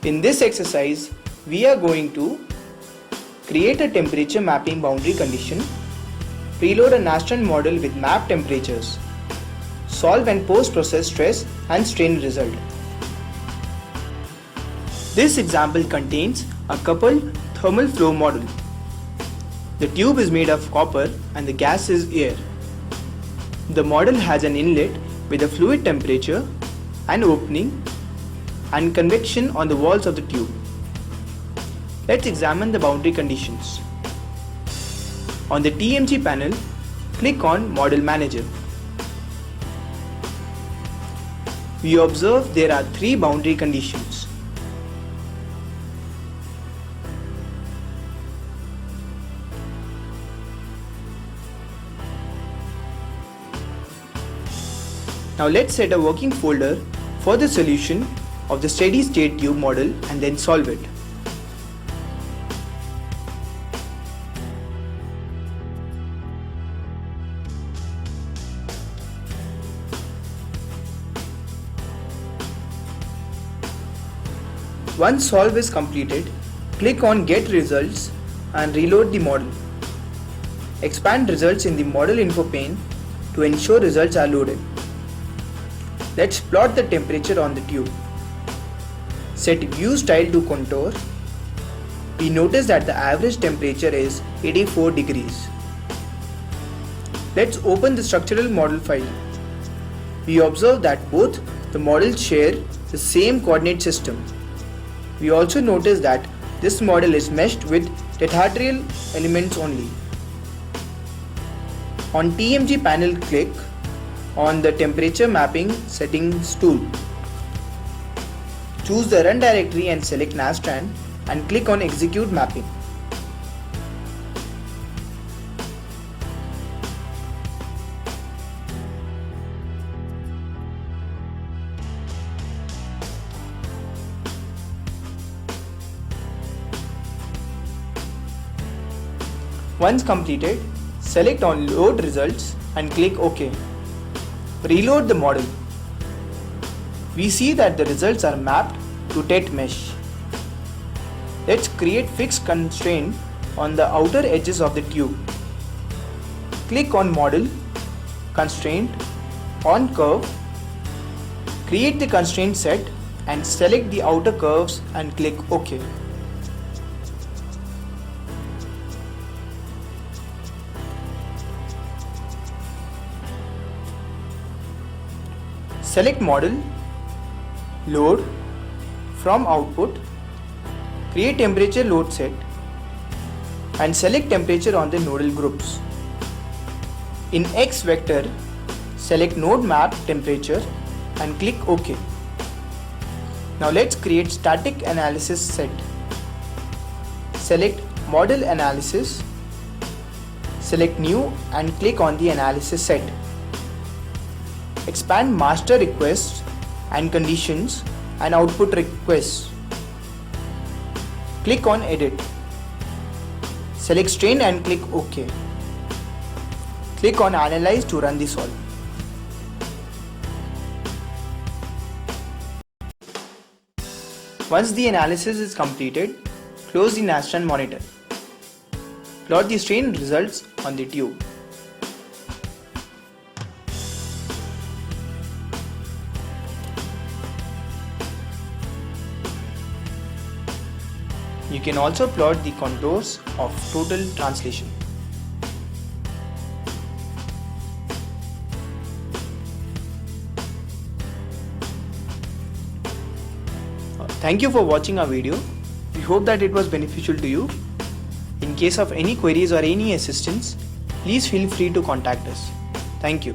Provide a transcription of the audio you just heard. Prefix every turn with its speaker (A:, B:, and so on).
A: In this exercise, we are going to create a temperature mapping boundary condition, preload a Nastran model with mapped temperatures, solve and post-process stress and strain result. This example contains a coupled thermal flow model. The tube is made of copper and the gas is air. The model has an inlet with a fluid temperature, an opening, and convection on the walls of the tube. Let's examine the boundary conditions. On the TMG panel, click on Model Manager. We observe there are three boundary conditions. Now let's set a working folder for the solution of the steady state tube model and then solve it. Once solve is completed, click on Get Results and reload the model. Expand results in the Model Info pane to ensure results are loaded. Let's plot the temperature on the tube. Set View Style to Contour. We notice that the average temperature is 84 degrees. Let's open the structural model file. We observe that both the models share the same coordinate system. We also notice that this model is meshed with tetrahedral elements only. On TMG panel, click on the temperature mapping settings tool. Choose the run directory and select Nastran and click on execute mapping. Once completed, select on load results and click OK. Reload the model. We see that the results are mapped to TET mesh. Let's create fixed constraint on the outer edges of the tube. Click on Model, Constraint, on Curve, create the constraint set and select the outer curves and click OK. Select Model, Load, from Output, create temperature load set and select temperature on the nodal groups. In X vector, select Node Map Temperature and click OK. Now let's create static analysis set. Select Model Analysis, select New and click on the analysis set. Expand master requests and conditions and output requests. Click on Edit. Select Strain and click OK. Click on Analyze to run the solve. Once the analysis is completed, close the Nastran monitor. Plot the strain results on the tube. You can also plot the contours of total translation. Thank you for watching our video. We hope that it was beneficial to you. In case of any queries or any assistance, please feel free to contact us. Thank you.